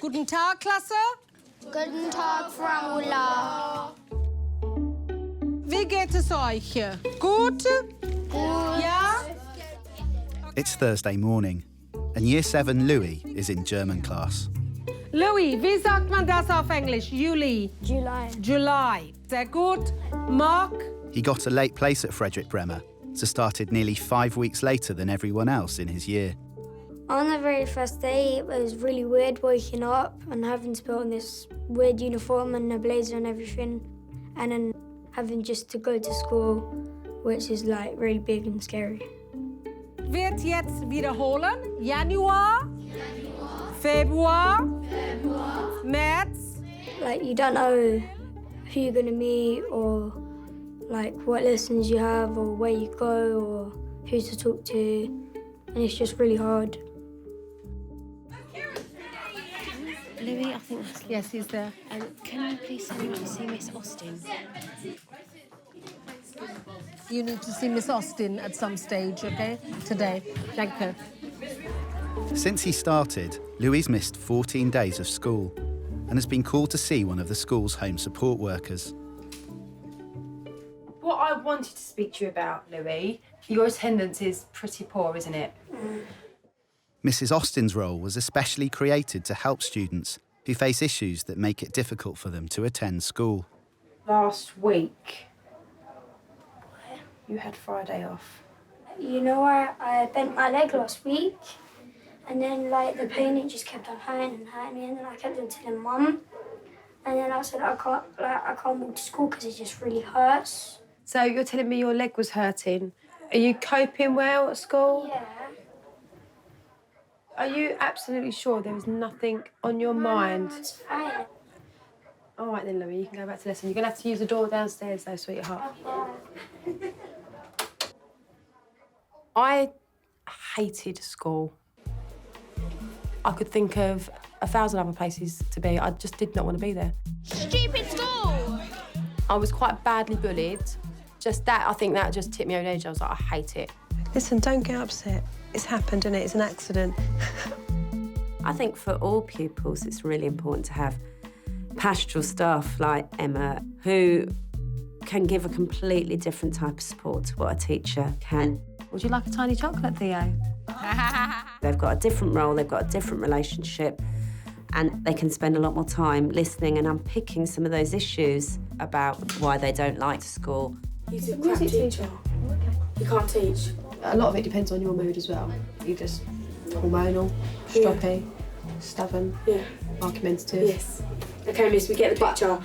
Guten Tag, Klasse. Guten Tag, Frau Müller. Wie geht es euch? Gut? Gut. Ja? It's Thursday morning, and Year 7 Louie is in German class. Louie, wie sagt man das auf Englisch? Juli. July. July. Sehr gut. Mark? He got a late place at Frederick Bremer, so started nearly 5 weeks later than everyone else in his year. On the very first day, it was really weird waking up and having to put on this weird uniform and a blazer and everything, and then having just to go to school, which is like really big and scary. Wird jetzt wiederholen. Januar. Februar. März. Like, you don't know who you're gonna meet or like what lessons you have or where you go or who to talk to, and it's just really hard. Louie, I think that's Louie. Yes, he's there. Can you please send me to see Miss Austin? You need to see Miss Austin at some stage, okay? Today. Danke. Since he started, Louie's missed 14 days of school and has been called to see one of the school's home support workers. What I wanted to speak to you about, Louie, your attendance is pretty poor, isn't it? Mrs. Austin's role was especially created to help students who face issues that make it difficult for them to attend school. Last week, you had Friday off. You know, I bent my leg last week, and then like the pain, it just kept on hurting me, and then I kept on telling Mum, and then I said I can't walk to school because it just really hurts. So you're telling me your leg was hurting. Are you coping well at school? Yeah. Are you absolutely sure there was nothing on your mind? It's fine. All right then, Louie, you can go back to lesson. You're going to have to use the door downstairs though, sweetheart. I hated school. I could think of 1,000 other places to be. I just did not want to be there. Stupid school! I was quite badly bullied. Just that, I think that just tipped me over the edge. I was like, I hate it. Listen, don't get upset. It's happened, and it's an accident. I think for all pupils, it's really important to have pastoral staff like Emma who can give a completely different type of support to what a teacher can. Would you like a tiny chocolate, Theo? They've got a different role, they've got a different relationship, and they can spend a lot more time listening and unpicking some of those issues about why they don't like school. He's a crap teacher. He can't teach. A lot of it depends on your mood as well. You're just hormonal, stroppy, stubborn, argumentative. Yes. OK, miss, we get the picture.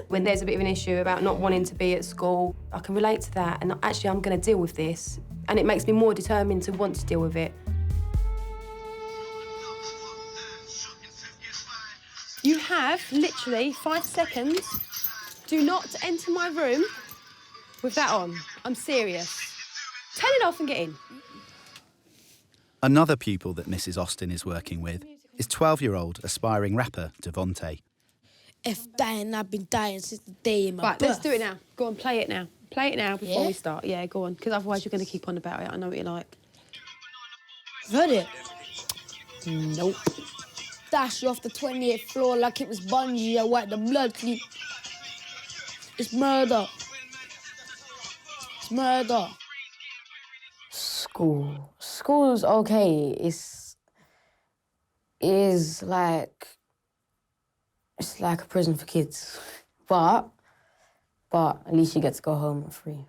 When there's a bit of an issue about not wanting to be at school, I can relate to that, and actually I'm going to deal with this, and it makes me more determined to want to deal with it. You have literally 5 seconds. Do not enter my room with that on. I'm serious. Turn it off and get in. Another pupil that Mrs. Austin is working with is 12-year-old aspiring rapper Devonte. If dying, I've been dying since the day in my Right, birth. let's do it now. Go on, play it now. Play it now before Yeah? we start. Yeah, go on, because otherwise you're going to keep on about it. I know what you like. Heard it? Nope. Dash you off the 28th floor like it was bungee. I wipe the blood clean. It's murder. It's murder. School's okay. It's like a prison for kids. But at least you get to go home for free.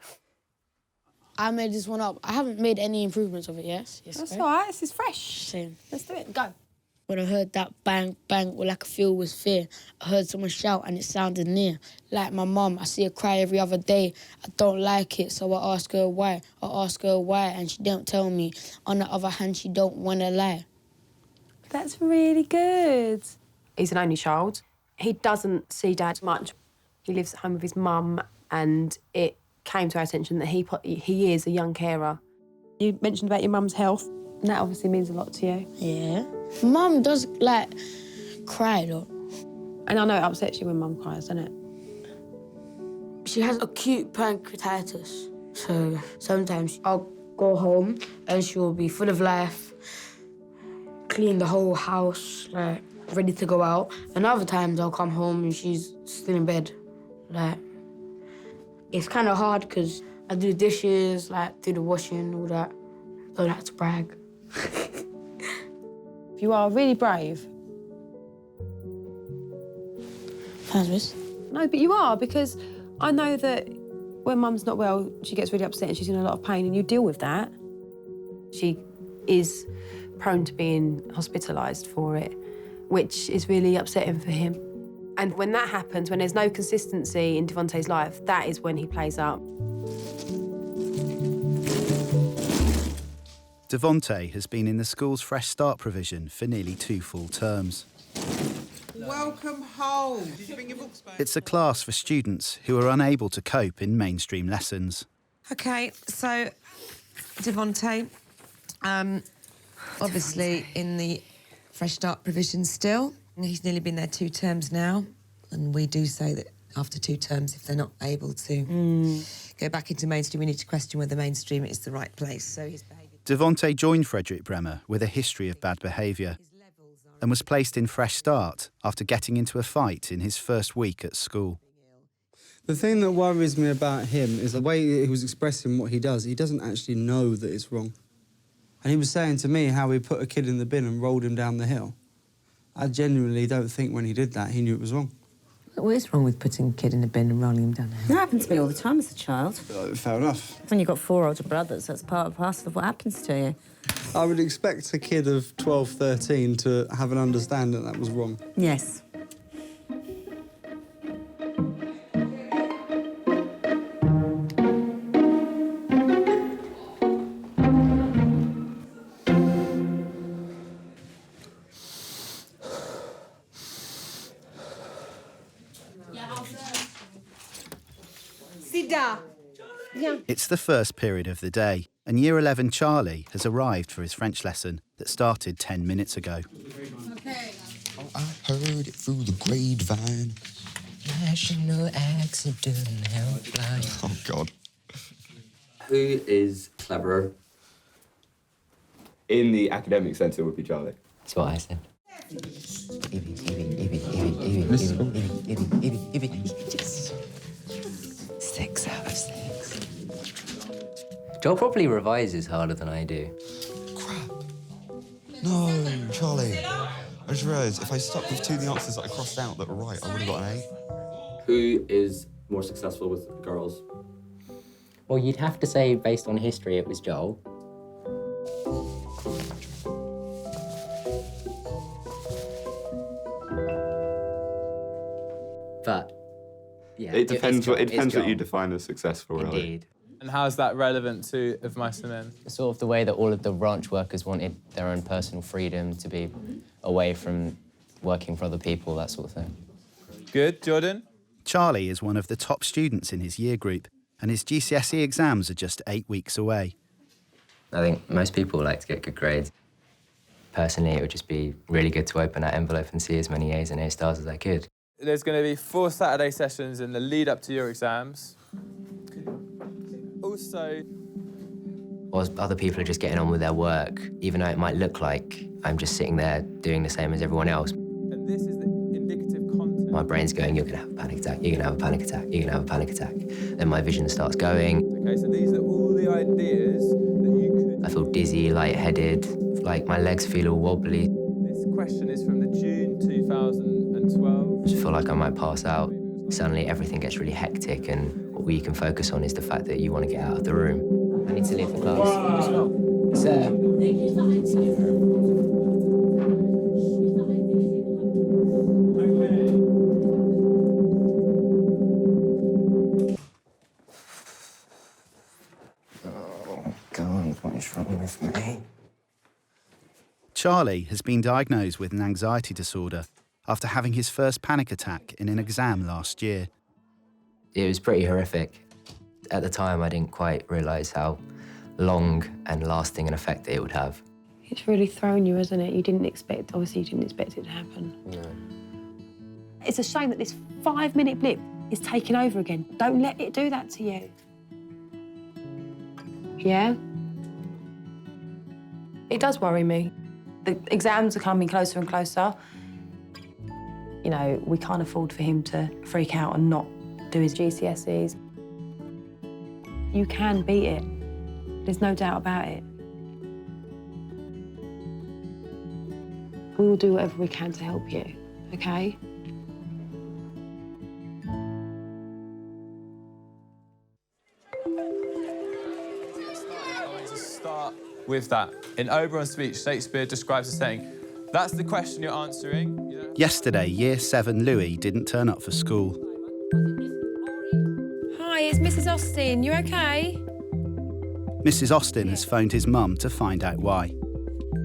I made this one up. I haven't made any improvements of it, yes? That's all right. This is fresh. Same. Let's do it. Go. When I heard that bang, bang, all I could feel was fear. I heard someone shout and it sounded near. Like my mum, I see her cry every other day. I don't like it, so I ask her why. And she don't tell me. On the other hand, she don't want to lie. That's really good. He's an only child. He doesn't see Dad much. He lives at home with his mum, and it came to our attention that he is a young carer. You mentioned about your mum's health, and that obviously means a lot to you. Yeah. Mum does, like, cry, though. And I know it upsets you when Mum cries, doesn't it? She has acute pancreatitis, so sometimes I'll go home and she'll be full of life, clean the whole house, like, ready to go out. And other times I'll come home and she's still in bed. Like, it's kind of hard because I do the dishes, like, do the washing, all that. Don't like to brag. You are really brave. Thanks, miss. No, but you are, because I know that when Mum's not well, she gets really upset and she's in a lot of pain, and you deal with that. She is prone to being hospitalised for it, which is really upsetting for him. And when that happens, when there's no consistency in Devonte's life, that is when he plays up. Devonte has been in the school's Fresh Start provision for nearly 2 full terms. Welcome home. Did you bring your books back? It's a class for students who are unable to cope in mainstream lessons. OK, so, Devonte, obviously in the Fresh Start provision still. He's nearly been there 2 terms now, and we do say that after 2 terms, if they're not able to go back into mainstream, we need to question whether mainstream is the right place. So his behaviour... Devonte joined Frederick Bremer with a history of bad behaviour and was placed in Fresh Start after getting into a fight in his first week at school. The thing that worries me about him is the way he was expressing what he does. He doesn't actually know that it's wrong. And he was saying to me how he put a kid in the bin and rolled him down the hill. I genuinely don't think when he did that, he knew it was wrong. What is wrong with putting a kid in the bin and rolling him down the hill? That happened to me all the time as a child. Fair enough. When you've got 4 older brothers, that's part and parcel of what happens to you. I would expect a kid of 12, 13 to have an understanding that was wrong. Yes. It's the first period of the day, and Year 11 Charlie has arrived for his French lesson that started 10 minutes ago. Okay. Oh, I heard it through the grapevine. National Accident Helpline. Oh, God. Who is cleverer? In the academic sense, it would be Charlie. That's what I said. Yes. 6 out of 6. Joel probably revises harder than I do. No, Charlie. I just realised if I stuck with 2 of the answers that I crossed out that were right, I would have got an A. Who is more successful with girls? Well, you'd have to say, based on history, it was Joel. But, yeah. It depends what Joel. you define as successful, really. Indeed. And how's that relevant to Of Mice and Men? Sort of the way that all of the ranch workers wanted their own personal freedom to be away from working for other people, that sort of thing. Good. Jordan? Charlie is one of the top students in his year group, and his GCSE exams are just 8 weeks away. I think most people like to get good grades. Personally, it would just be really good to open that envelope and see as many A's and A stars as I could. There's going to be 4 Saturday sessions in the lead up to your exams. Also... Or other people are just getting on with their work, even though it might look like I'm just sitting there doing the same as everyone else. And this is the indicative content. My brain's going, you're going to have a panic attack, you're going to have a panic attack, you're going to have a panic attack. Then my vision starts going. OK, so these are all the ideas that you could... I feel dizzy, lightheaded, like my legs feel all wobbly. This question is from the June 2012. I just feel like I might pass out. Suddenly everything gets really hectic, and all you can focus on is the fact that you want to get out of the room. I need to leave the class. Sir. Oh, God, what is wrong with me? Charlie has been diagnosed with an anxiety disorder after having his first panic attack in an exam last year. It was pretty horrific. At the time, I didn't quite realise how long and lasting an effect it would have. It's really thrown you, isn't it? You didn't expect, obviously you didn't expect it to happen. No. It's a shame that this 5-minute blip is taking over again. Don't let it do that to you. Yeah? It does worry me. The exams are coming closer and closer. You know, we can't afford for him to freak out and not do his GCSEs. You can beat it. There's no doubt about it. We will do whatever we can to help you, okay? Start with that. In Oberon's speech, Shakespeare describes the saying, "That's the question you're answering." Yesterday, Year 7 Louie didn't turn up for school. Hi, it's Mrs. Austin. You okay? Mrs. Austin has phoned his mum to find out why.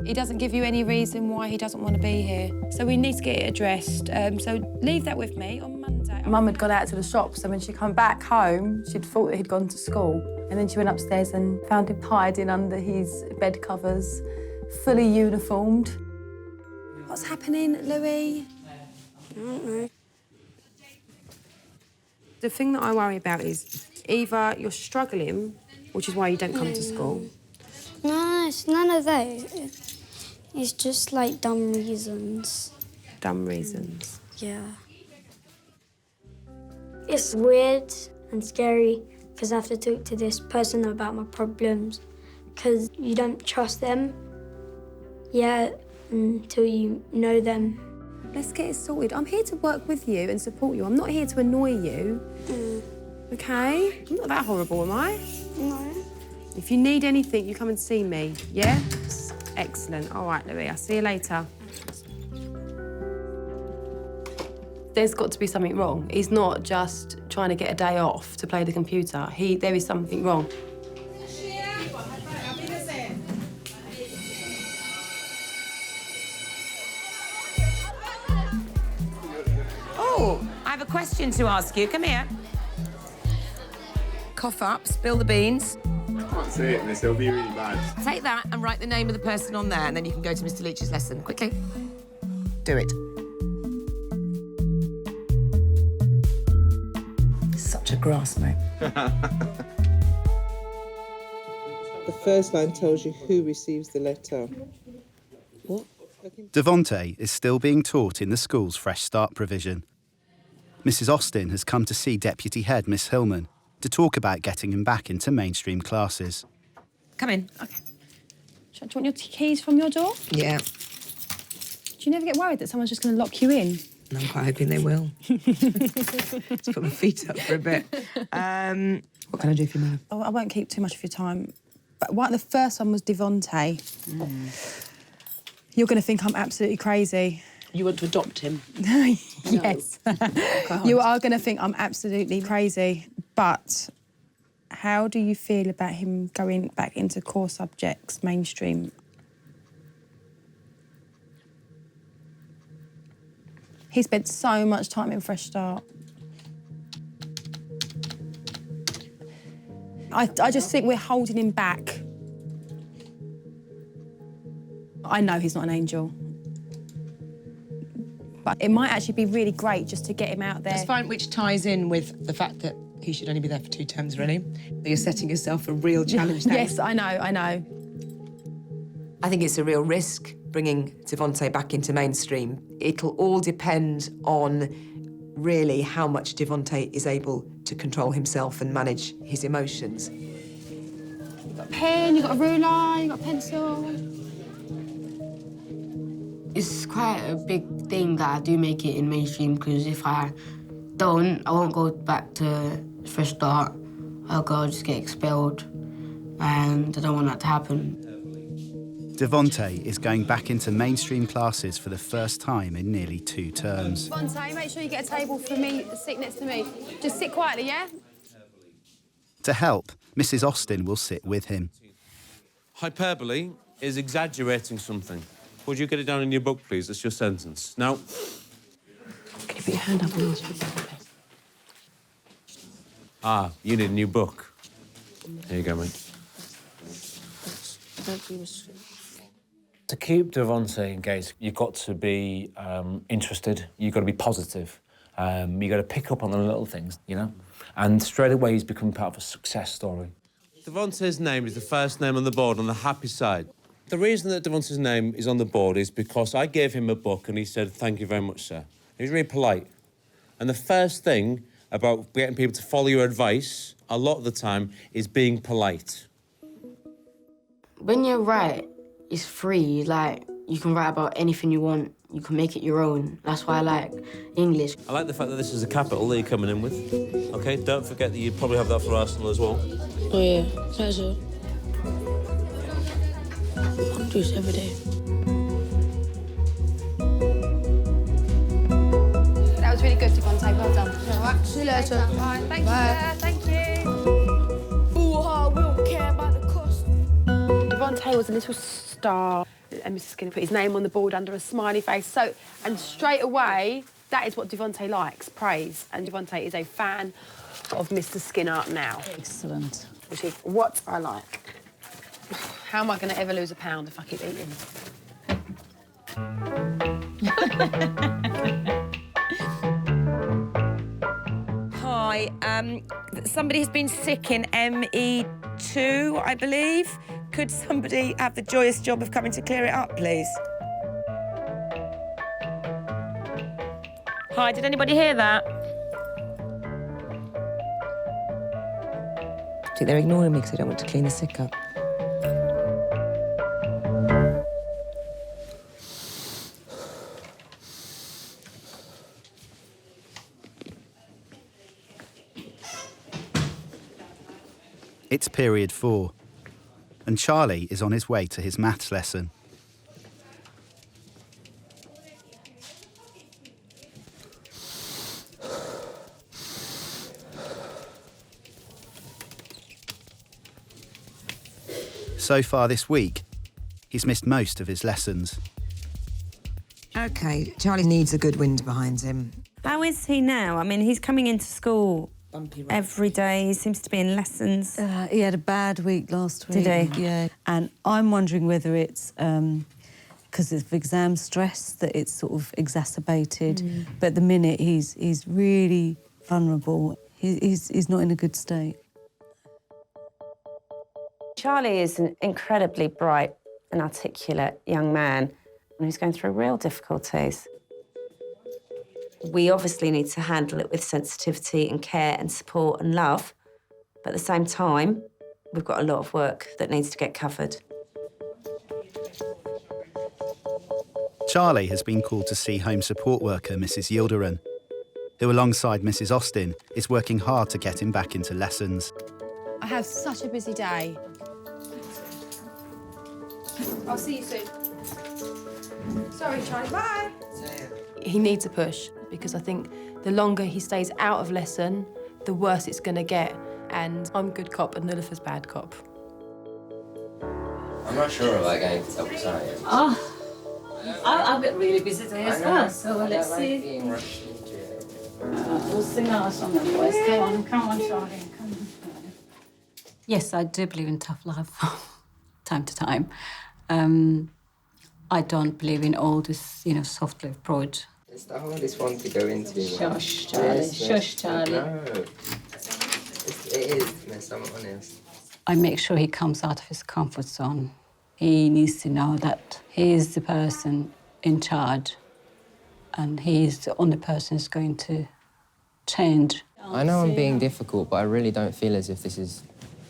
He doesn't give you any reason why he doesn't want to be here. So we need to get it addressed. So leave that with me on Monday. Mum had gone out to the shop, so when she come back home, she'd thought that he'd gone to school. And then she went upstairs and found him hiding under his bed covers, fully uniformed. What's happening, Louie? I don't know. The thing that I worry about is either you're struggling, which is why you don't come to school. No, it's none of that. It's just like dumb reasons. Dumb reasons. Yeah. It's weird and scary because I have to talk to this person about my problems because you don't trust them yet until you know them. Let's get it sorted. I'm here to work with you and support you. I'm not here to annoy you. Okay? I'm not that horrible, am I? No. If you need anything, you come and see me, yeah? Excellent. All right, Louie, I'll see you later. There's got to be something wrong. He's not just trying to get a day off to play the computer. There is something wrong. Oh, I have a question to ask you. Come here. Cough up, spill the beans. I can't see it, miss. It'll be really bad. Take that and write the name of the person on there, and then you can go to Mr. Leach's lesson. Quickly. Do it. Such a grass, mate. The first line tells you who receives the letter. What? Devonte is still being taught in the school's Fresh Start provision. Mrs. Austin has come to see Deputy Head Miss Hillman to talk about getting him back into mainstream classes. Come in. Okay. Do you want your keys from your door? Yeah. Do you never get worried that someone's just going to lock you in? I'm quite hoping they will. Let's put my feet up for a bit. What can I do for you, Mum? Oh, I won't keep too much of your time. But the first one was Devonte. You're going to think I'm absolutely crazy. You want to adopt him? Yes. You are going to think I'm absolutely crazy. But how do you feel about him going back into core subjects, mainstream? He spent so much time in Fresh Start. I just think we're holding him back. I know he's not an angel. But it might actually be really great just to get him out there. That's fine, which ties in with the fact that he should only be there for 2 terms, really. So you're setting yourself a real challenge there. Yes, I know. I think it's a real risk bringing Devonte back into mainstream. It'll all depend on really how much Devonte is able to control himself and manage his emotions. You've got a pen, you've got a ruler, you've got a pencil. It's quite a big thing that I do make it in mainstream because if I don't, I won't go back to Fresh Start. I'll just get expelled, and I don't want that to happen. Devonte is going back into mainstream classes for the first time in nearly 2 terms. Devonte, make sure you get a table for me, sit next to me. Just sit quietly, yeah? To help, Mrs. Austin will sit with him. Hyperbole is exaggerating something. Would you get it down in your book, please? That's your sentence. Now... Can you put your hand up and ask for that? Ah, you need a new book. Here you go, mate. To keep Devonte engaged, you've got to be interested. You've got to be positive. You've got to pick up on the little things, you know? And straight away, he's become part of a success story. Devonte's name is the first name on the board on the happy side. The reason that Devonte's name is on the board is because I gave him a book and he said, "Thank you very much, sir." He was really polite. And the first thing about getting people to follow your advice, a lot of the time, is being polite. When you write, it's free. Like, you can write about anything you want. You can make it your own. That's why I like English. I like the fact that this is a capital that you're coming in with. OK, don't forget that you probably have that for Arsenal as well. Oh, yeah. Pleasure. I do this every day. That was really good, Devonte. Well done. All right, see you later. All right, thank you, sir. Thank you. Ooh, we don't care about the cost. Devonte was a little star, and Mr. Skinner put his name on the board under a smiley face. And straight away, that is what Devonte likes, praise. And Devonte is a fan of Mr. Skinner now. Excellent. Which is what I like. How am I going to ever lose a pound if I keep eating? Hi, somebody has been sick in ME2, I believe. Could somebody have the joyous job of coming to clear it up, please? Hi, did anybody hear that? I think they're ignoring me because they don't want to clean the sick up. It's period 4, and Charlie is on his way to his maths lesson. So far this week, he's missed most of his lessons. OK, Charlie needs a good wind behind him. How is he now? I mean, he's coming into school every day. He seems to be in lessons. He had a bad week last week. Did he? Yeah. And I'm wondering whether it's because of exam stress that it's sort of exacerbated. But at the minute, he's really vulnerable. He's not in a good state. Charlie is an incredibly bright and articulate young man who's going through real difficulties. We obviously need to handle it with sensitivity and care and support and love, but at the same time, we've got a lot of work that needs to get covered. Charlie has been called to see home support worker Mrs. Yildirim, who alongside Mrs. Austin is working hard to get him back into lessons. I have such a busy day. I'll see you soon. Sorry, Charlie. Bye. He needs a push because I think the longer he stays out of lesson, the worse it's going to get. And I'm good cop and Nilifer's bad cop. I'm not sure about going to top science. Oh, I've got really busy today as well, so let's see. Being rushed into it. We'll sing our song then, boys. Come on, Charlie. Come on, Charlie. Yes, I do believe in tough love, time to time. I don't believe in all this, soft love approach. It's the hardest one to go into. Shush, Charlie. Shush, Charlie. No. It is, miss, I'm honest. I make sure he comes out of his comfort zone. He needs to know that he is the person in charge and he is the only person who's going to change. I know I'm being difficult, but I really don't feel as if this is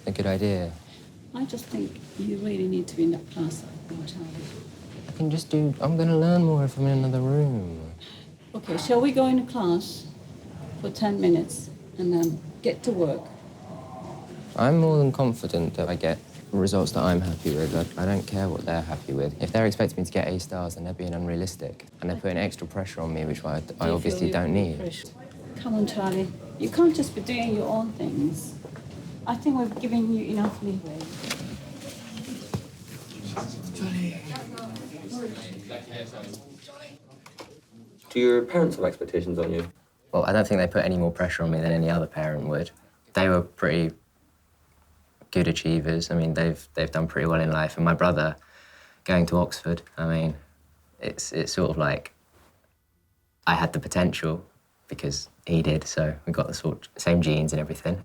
a good idea. I just think you really need to be in that class, Charlie. I can just do... I'm going to learn more if I'm in another room. OK, shall we go into class for 10 minutes and then get to work? I'm more than confident that I get results that I'm happy with. I don't care what they're happy with. If they're expecting me to get A stars, then they're being unrealistic. And they're putting extra pressure on me, which I obviously don't need. Come on, Charlie. You can't just be doing your own things. I think we've given you enough leeway. Do your parents have expectations on you? Well, I don't think they put any more pressure on me than any other parent would. They were pretty good achievers. I mean, they've done pretty well in life. And my brother, going to Oxford, I mean, it's sort of like I had the potential because he did, so we got the same genes and everything.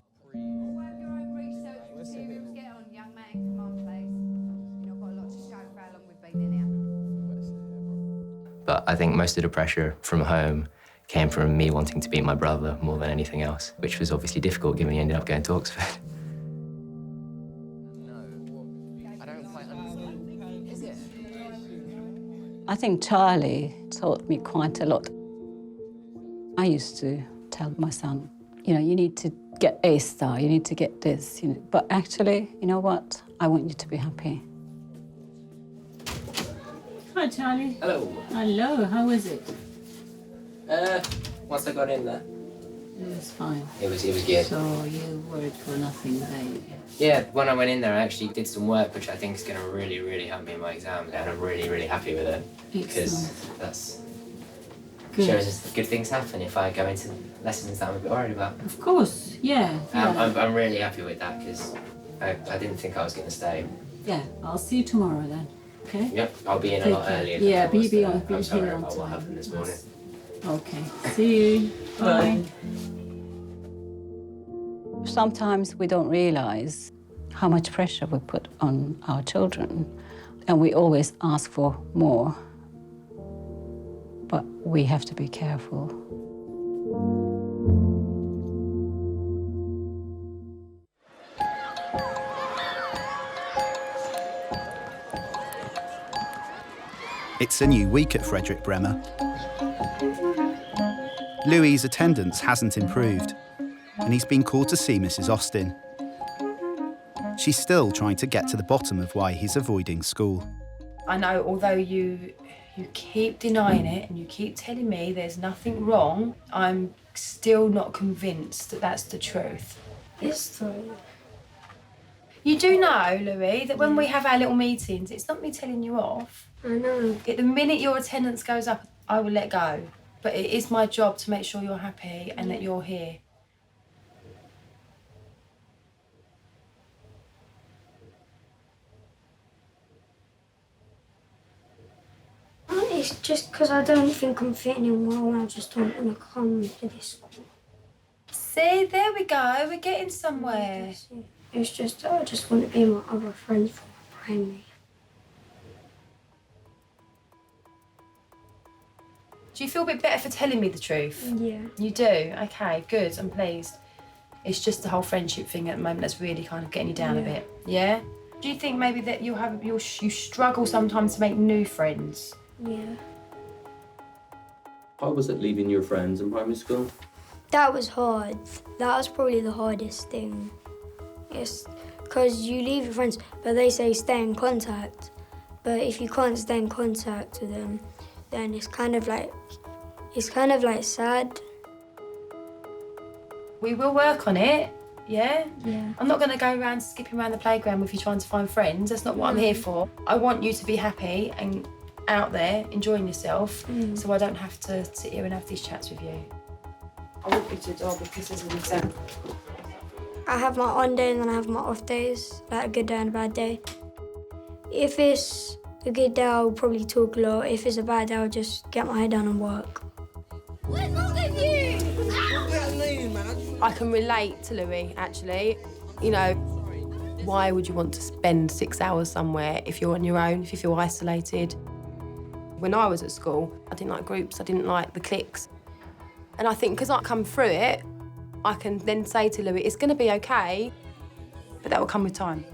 But I think most of the pressure from home came from me wanting to be my brother more than anything else, which was obviously difficult given he ended up going to Oxford. I think Charlie taught me quite a lot. I used to tell my son, you know, you need to get A star, you need to get this, you know. But actually, you know what? I want you to be happy. Hi, Charlie. Hello. Hello, how was it? Once I got in there. It was fine. It was good. So you worried for nothing, babe? Yeah, when I went in there, I actually did some work which I think is going to really, really help me in my exams, and I'm really, really happy with it. Because that's Good. shows us good things happen if I go into lessons that I'm a bit worried about. Of course, yeah. I'm really happy with that because I didn't think I was going to stay. Yeah, I'll see you tomorrow then, okay? Yep, I'll be in a Take lot care. earlier. Yeah, than I was be today. on I'm sorry on about what time. happened this morning. Okay, see you. Bye. Sometimes we don't realise how much pressure we put on our children, and we always ask for more. But we have to be careful. It's a new week at Frederick Bremer. Louie's attendance hasn't improved, and he's been called to see Mrs. Austin. She's still trying to get to the bottom of why he's avoiding school. I know, although you keep denying it and you keep telling me there's nothing wrong, I'm still not convinced that that's the truth. It's true. You do know, Louie, that when we have our little meetings, it's not me telling you off. I know. The minute your attendance goes up, I will let go. But it is my job to make sure you're happy and that you're here. It's just because I don't think I'm fitting in well and I just don't want to come to this school. See, there we go, we're getting somewhere. It's just I just want to be my other friends from primary. Do you feel a bit better for telling me the truth? Yeah. You do? Okay, good, I'm pleased. It's just the whole friendship thing at the moment that's really kind of getting you down a bit, yeah? Do you think maybe that you struggle sometimes to make new friends? Yeah. How was it leaving your friends in primary school? That was hard. That was probably the hardest thing. It's because you leave your friends, but they say stay in contact. But if you can't stay in contact with them, then it's kind of like sad. We will work on it, yeah? Yeah. I'm not going to go around skipping around the playground with you trying to find friends. That's not what I'm here for. I want you to be happy and out there enjoying yourself, so I don't have to sit here and have these chats with you. I want you to do because there's an exam. I have my on days and I have my off days, like a good day and a bad day. If it's a good day, I'll probably talk a lot. If it's a bad day, I'll just get my head down and work. What's wrong with you? I can relate to Louie, actually. You know, why would you want to spend 6 hours somewhere if you're on your own, if you feel isolated? When I was at school, I didn't like groups, I didn't like the cliques. And I think because I come through it, I can then say to Louie, it's going to be okay, but that will come with time.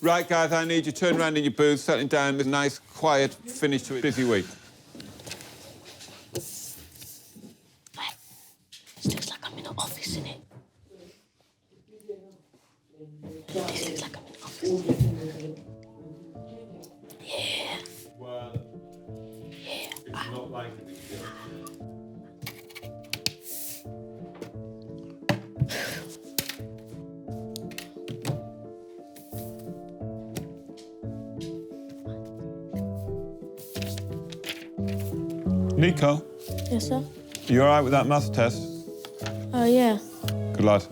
Right, guys, I need you to turn around in your booth, settling down with a nice, quiet finish to a busy week. It looks like I'm in an office, innit? This looks like I'm in an office. Yeah. Well, it's not like it. Nico, Yes, sir? you all right with that maths test? Oh, yeah. Good lad.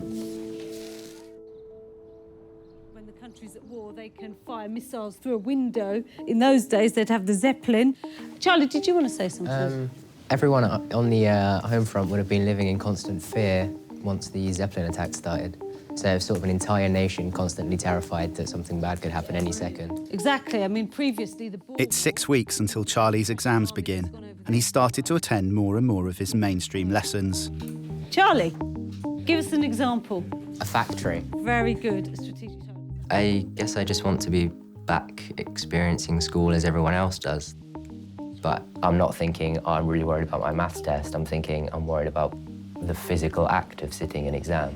When the country's at war, they can fire missiles through a window. In those days, they'd have the Zeppelin. Charlie, did you want to say something? Everyone on the home front would have been living in constant fear once the Zeppelin attack started. So sort of an entire nation constantly terrified that something bad could happen any second. Exactly. I mean, previously the board... It's 6 weeks until Charlie's exams begin, and he's started to attend more and more of his mainstream lessons. Charlie, give us an example. A factory. Very good. Strategic. I guess I just want to be back experiencing school as everyone else does. But I'm not thinking, oh, I'm really worried about my maths test. I'm thinking I'm worried about the physical act of sitting an exam.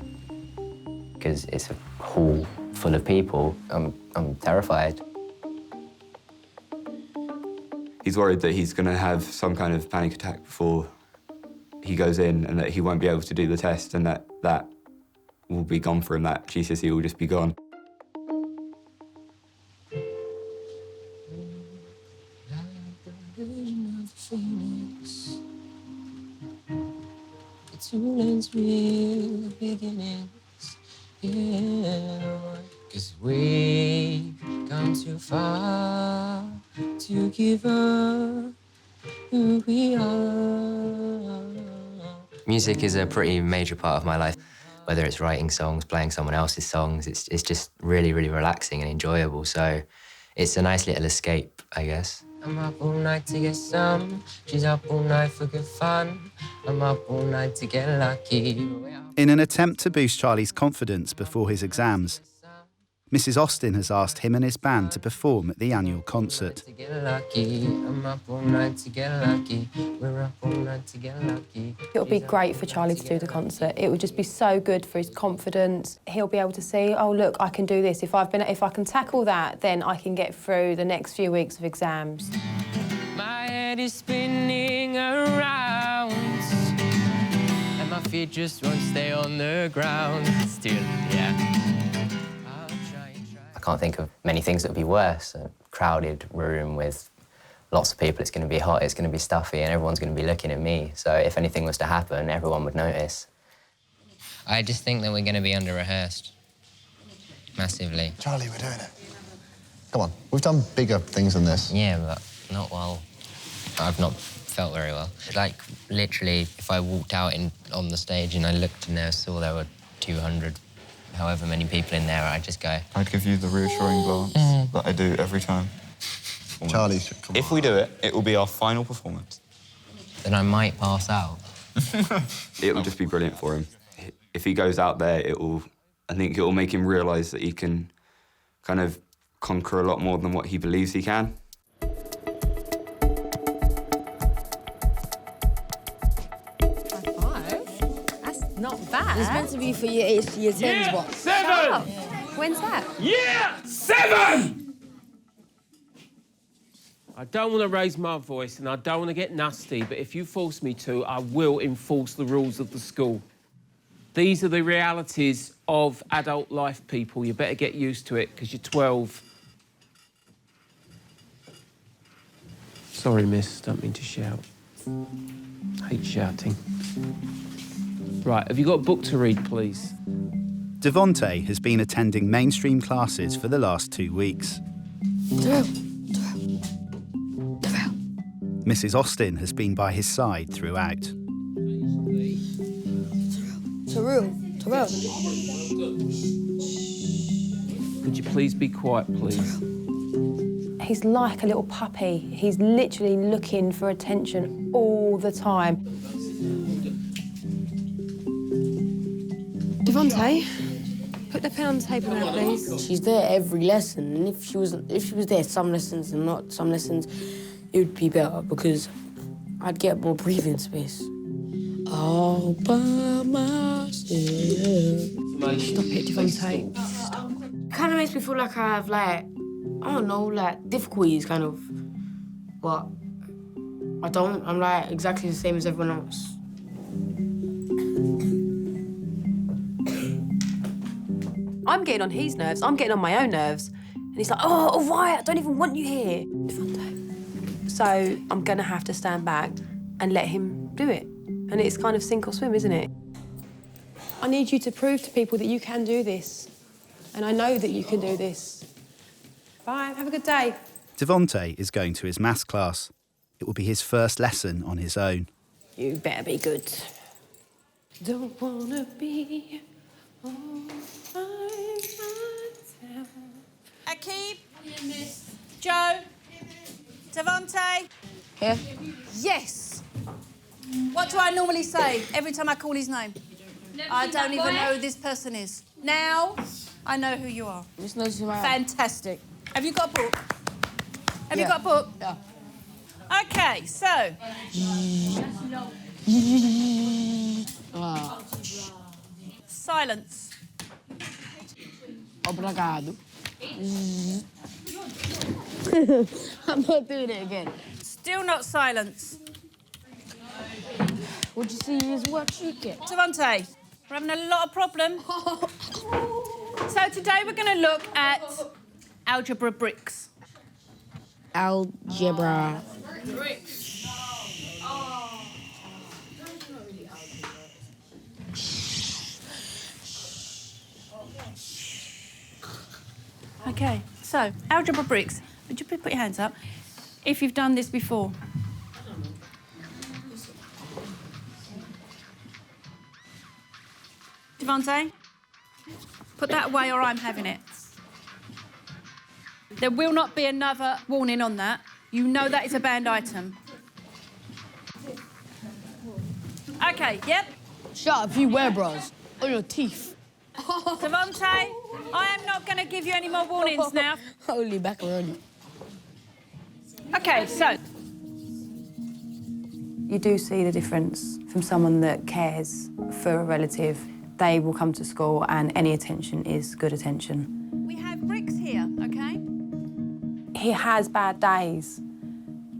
Because it's a hall full of people. I'm terrified. He's worried that he's going to have some kind of panic attack before he goes in and that he won't be able to do the test and that will be gone for him, that GCSE will just be gone. Cause we've come too far to give up who we are. Music is a pretty major part of my life. Whether it's writing songs, playing someone else's songs, it's just really, really relaxing and enjoyable. So it's a nice little escape, I guess. I'm up all night to get some. She's up all night for good fun. I'm up all night to get lucky. In an attempt to boost Charlie's confidence before his exams, Mrs. Austin has asked him and his band to perform at the annual concert. I'm up all night to get lucky. We're up all night to get lucky. It'll be great for Charlie to do the concert. It would just be so good for his confidence. He'll be able to see, oh look, I can do this. If I can tackle that, then I can get through the next few weeks of exams. My head is spinning around, and my feet just won't stay on the ground. Still, yeah. I can't think of many things that would be worse. A crowded room with lots of people, it's going to be hot, it's going to be stuffy, and everyone's going to be looking at me. So if anything was to happen, everyone would notice. I just think that we're going to be under-rehearsed. Massively. Charlie, we're doing it. Come on, we've done bigger things than this. Yeah, but not well. I've not felt very well. Like, literally, if I walked out on the stage and I looked and saw there were 200, however many people in there, I'd just go... I'd give you the reassuring glance that I do every time. Charlie, if we do it, it will be our final performance. Then I might pass out. It will just be brilliant for him. If he goes out there, I think it will make him realise that he can kind of conquer a lot more than what he believes he can. Not bad. It's meant to be for year 8 to year 10s, what? 7! When's that? Yeah! 7! I don't want to raise my voice and I don't want to get nasty, but if you force me to, I will enforce the rules of the school. These are the realities of adult life, people. You better get used to it, because you're 12. Sorry, miss, don't mean to shout. I hate shouting. Right, have you got a book to read, please? Devonte has been attending mainstream classes for the last 2 weeks. Mrs. Austin has been by his side throughout. Terrell. Could you please be quiet, please? He's like a little puppy. He's literally looking for attention all the time. Devonte, put the pen on the table now, please. She's there every lesson, and if she was there some lessons and not some lessons, it would be better because I'd get more breathing space. All by myself. Stop it, Devonte. Stop. It kind of makes me feel like I have, like, I don't know, like, difficulties, kind of. But I don't. I'm, like, exactly the same as everyone else. I'm getting on his nerves. I'm getting on my own nerves. And he's like, oh, why? I don't even want you here. So I'm going to have to stand back and let him do it. And it's kind of sink or swim, isn't it? I need you to prove to people that you can do this. And I know that you can do this. Bye, have a good day. Devonte is going to his maths class. It will be his first lesson on his own. You better be good. Don't wanna be... Becky? Joe? Devonte? Here. Yes. What do I normally say every time I call his name? I don't even know who this person is. Now, I know who you are. Fantastic. Have you got a book? Have you got a book? Yeah. Okay, so... Silence. Obrigado. I'm not doing it again. Still not silence. What you see is what you get. Devonte, we're having a lot of problems. So today we're going to look at algebra bricks. Algebra. Okay, so algebra bricks. Would you put your hands up if you've done this before? Devonte, put that away or I'm having it. There will not be another warning on that. You know that is a banned item. Okay, yep. Shut up, you wear bras. On your teeth. Devonte, I am not going to give you any more warnings now. Holy macaroni. Okay, so... You do see the difference from someone that cares for a relative. They will come to school and any attention is good attention. We have bricks here, OK? He has bad days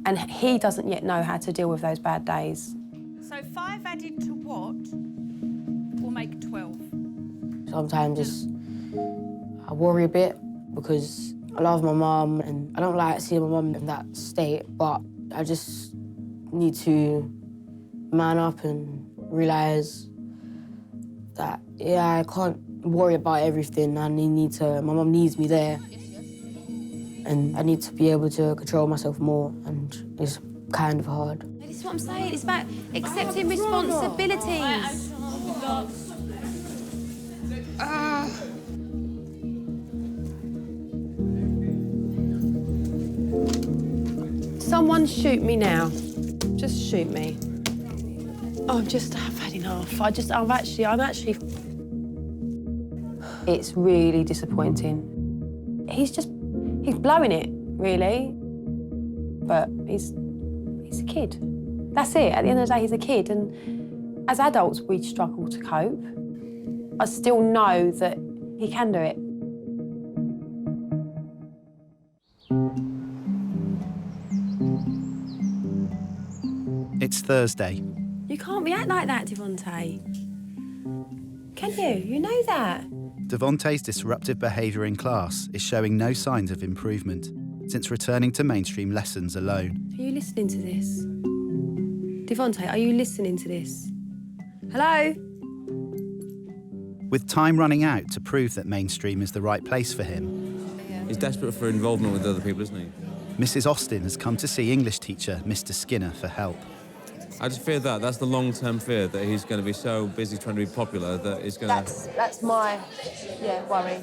and he doesn't yet know how to deal with those bad days. So 5 added to what will make 12? Sometimes I worry a bit because I love my mum and I don't like seeing my mum in that state, but I just need to man up and realise that, yeah, I can't worry about everything. My mum needs me there. And I need to be able to control myself more, and it's kind of hard. This is what I'm saying. It's about accepting responsibilities. Someone shoot me now. Just shoot me. Oh, I've had enough. I'm actually... It's really disappointing. He's blowing it, really. But he's a kid. That's it. At the end of the day, he's a kid. And as adults, we struggle to cope. I still know that he can do it. It's Thursday. You can't react like that, Devonte. Can you? You know that. Devonte's disruptive behaviour in class is showing no signs of improvement since returning to mainstream lessons alone. Are you listening to this? Devonte, are you listening to this? Hello? With time running out to prove that mainstream is the right place for him, he's desperate for involvement with other people, isn't he? Mrs. Austin has come to see English teacher Mr. Skinner for help. I just fear that's the long-term fear, that he's going to be so busy trying to be popular that he's going to... That's my, worry.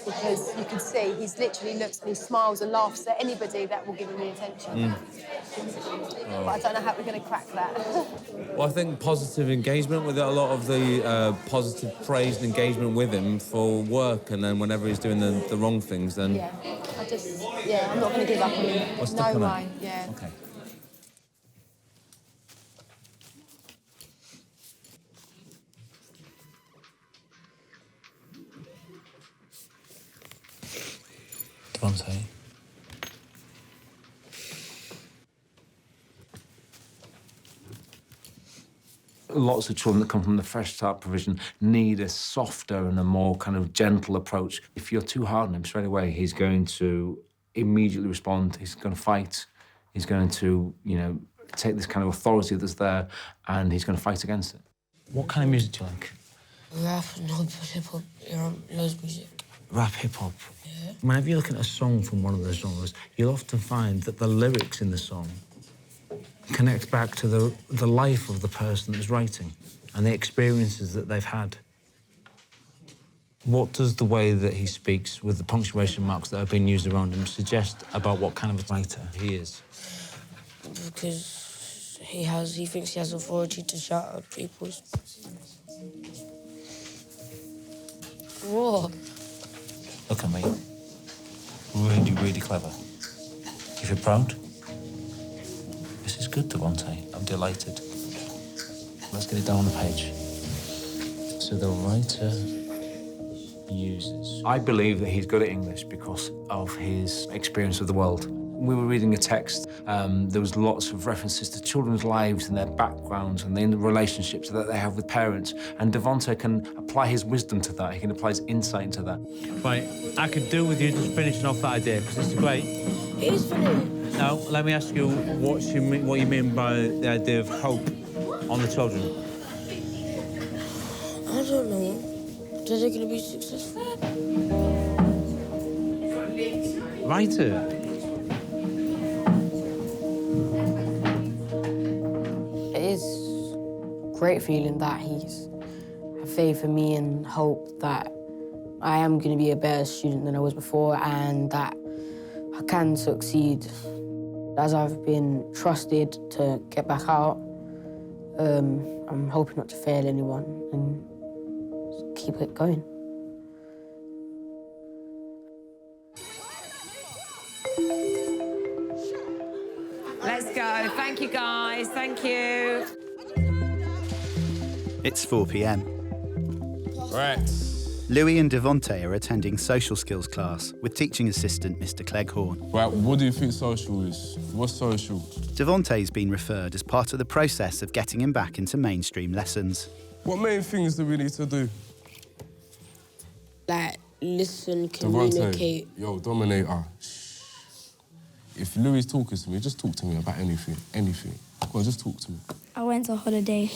Because you can see he's literally looks and he smiles and laughs at anybody that will give him the attention. But I don't know how we're going to crack that. Well, I think positive engagement with it, a lot of the positive praise and engagement with him for work, and then whenever he's doing the wrong things, then... Yeah, I'm not going to give up on him. What's no the way, yeah. OK. Devonte. Lots of children that come from the Fresh Start provision need a softer and a more kind of gentle approach. If you're too hard on him straight away, he's going to immediately respond. He's going to fight. He's going to, take this kind of authority that's there and he's going to fight against it. What kind of music do you like? Rap and hip-hop, loads music. Rap, hip-hop? Yeah. Whenever you look at a song from one of those genres, you'll often find that the lyrics in the song connect back to the life of the person that's writing and the experiences that they've had. What does the way that he speaks with the punctuation marks that have been used around him suggest about what kind of a writer he is? Because he thinks he has authority to shout at people. Whoa. Look at me. Really, really clever. You feel proud? This is good, Devonte. I'm delighted. Let's get it down on the page. So the writer uses... I believe that he's good at English because of his experience of the world. We were reading a text, there was lots of references to children's lives and their backgrounds and the relationships that they have with parents, and Devonte can apply his wisdom to that, he can apply his insight into that. Right, I could do with you just finishing off that idea, because it's great. It is funny. Now, let me ask you what you mean by the idea of hope on the children. I don't know. Are they going to be successful? Writer. It is a great feeling that he's had faith in me and hope that I am going to be a better student than I was before and that I can succeed. As I've been trusted to get back out, I'm hoping not to fail anyone and keep it going. Let's go. Thank you, guys. Thank you. It's 4 p.m. Right. Louie and Devonte are attending social skills class with teaching assistant Mr. Cleghorn. Right, what do you think social is? What's social? Devonte's been referred as part of the process of getting him back into mainstream lessons. What main things do we need to do? Like, listen, communicate. Devonte, yo, Dominator. If Louie's talking to me, just talk to me about anything, anything. Come on, just talk to me. I went on holiday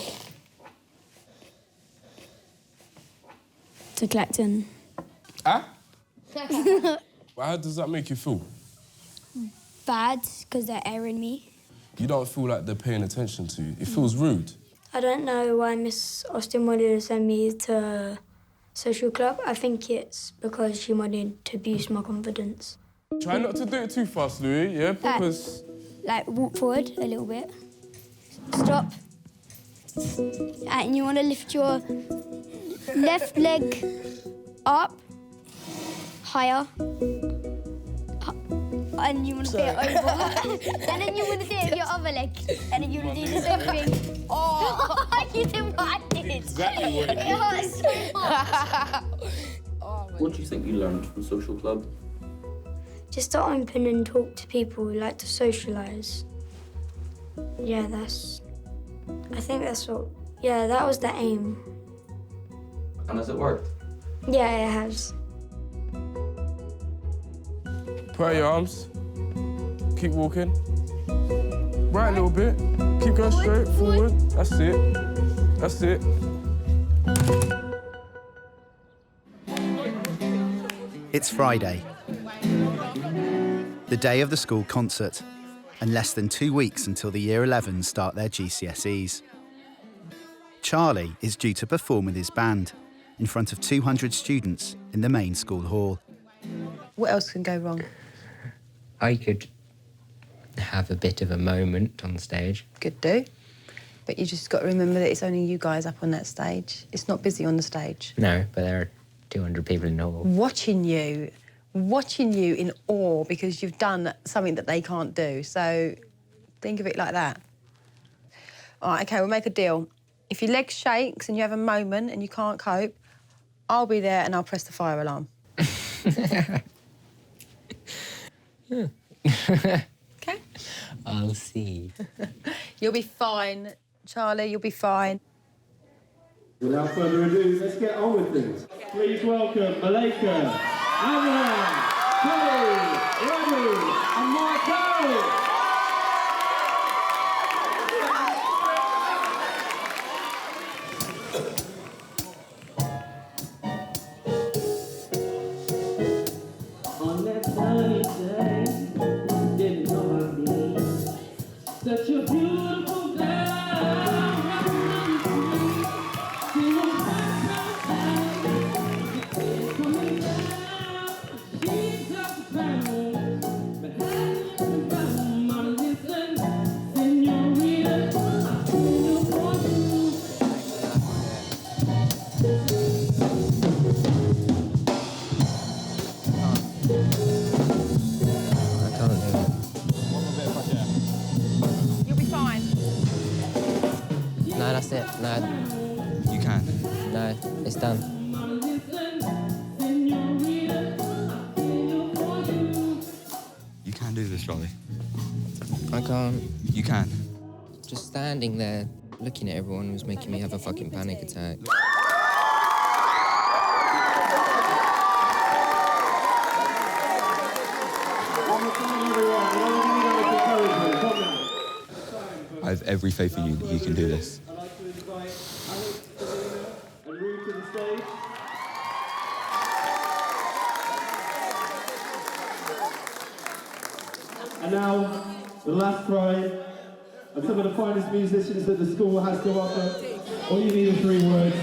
to Clacton. Ah? How does that make you feel? Bad, because they're airing me. You don't feel like they're paying attention to you. It feels rude. I don't know why Miss Austin wanted to send me to social club. I think it's because she wanted to boost my confidence. Try not to do it too fast, Louie, yeah? Because... Like, walk forward a little bit. Stop. And you want to lift your left leg up, higher. And you want to do it over. And then you want to do it with your other leg. And then you want to do the same thing. Oh, you did what I did. Exactly what it It hurts so much. What do you think you learned from social club? Just to open and talk to people, like to socialise. Yeah, I think that's what... Yeah, that was the aim. And has it worked? Yeah, it has. Put out your arms. Keep walking. Right a little bit. Keep going straight forward. That's it. That's it. It's Friday, the day of the school concert, and less than 2 weeks until the Year 11s start their GCSEs. Charlie is due to perform with his band in front of 200 students in the main school hall. What else can go wrong? I could have a bit of a moment on stage. Could do. But you just got to remember that it's only you guys up on that stage. It's not busy on the stage. No, but there are 200 people in the hall. Watching you in awe because you've done something that they can't do. So think of it like that. All right, OK, we'll make a deal. If your leg shakes and you have a moment and you can't cope, I'll be there and I'll press the fire alarm. OK? I'll see. You'll be fine, Charlie, you'll be fine. Without further ado, let's get on with things. Please welcome Malika, Amran, Kelly, Robbie, and Marco. On that sunny day, didn't know I mean, such a beautiful girl. it. No. You can. No, it's done. You can do this, Charlie. I can't. You can. Just standing there, looking at everyone was making me have a fucking panic attack. I have every faith in you that you can do this. And now, the last cry, and some of the finest musicians that the school has to offer. All you need are 3 words.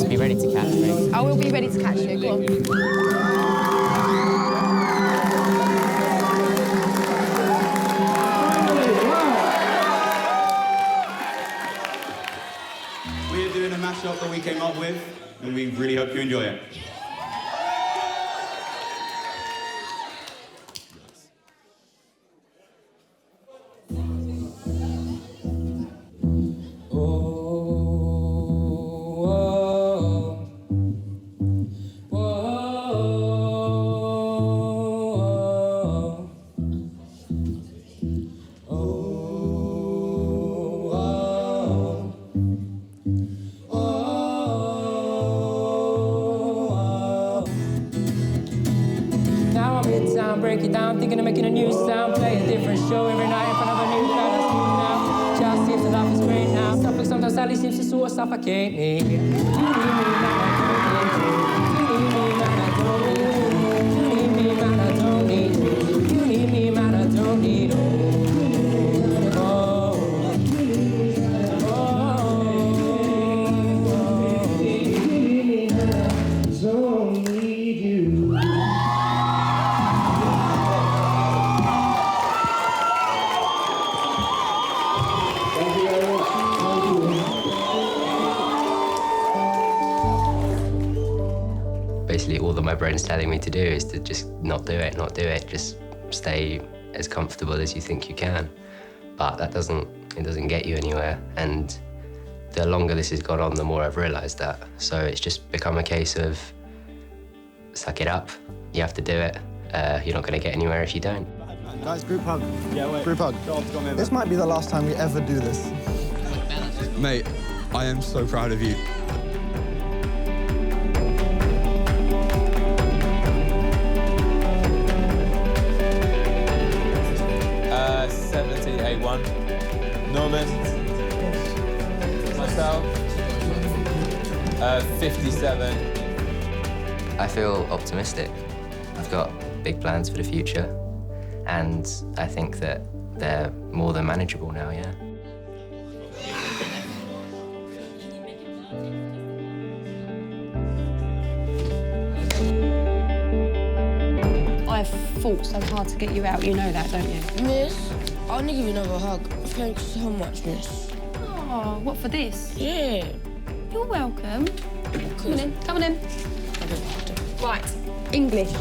Be ready to catch me. I will be ready to catch you. Go on. We're doing a mashup that we came up with, and we really hope you enjoy it. Break it down, thinking of making a new sound. Play a different show every night in front of a new crowd. That's cool now. Just seems to life is great now. Stuff like sometimes Sally seems to sort of suffocate me. You need me, man, I don't need you. You need me, man, I don't need you. Basically, all that my brain's telling me to do is to just not do it, just stay as comfortable as you think you can. But it doesn't get you anywhere. And the longer this has gone on, the more I've realised that. So it's just become a case of suck it up, you have to do it. You're not going to get anywhere if you don't. Guys, group hug. Yeah, wait. Group hug. This might be the last time we ever do this. Mate, I am so proud of you. A1. Norman. Myself. 57. I feel optimistic. I've got big plans for the future, and I think that they're more than manageable now, yeah. I've fought so hard to get you out, you know that, don't you? Miss, I want to give you another hug. Thanks so much, miss. Oh, what, for this? Yeah. You're welcome. Come on in, come on in. Right, English.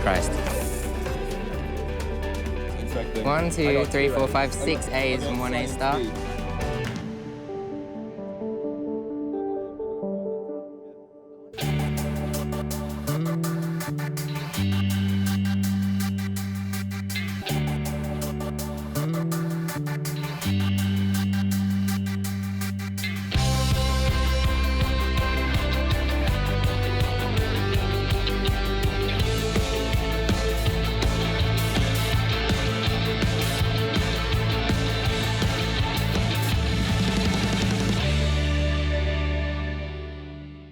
Christ. 1, 2, 3, 4, 5, 6 A's and 1 A star.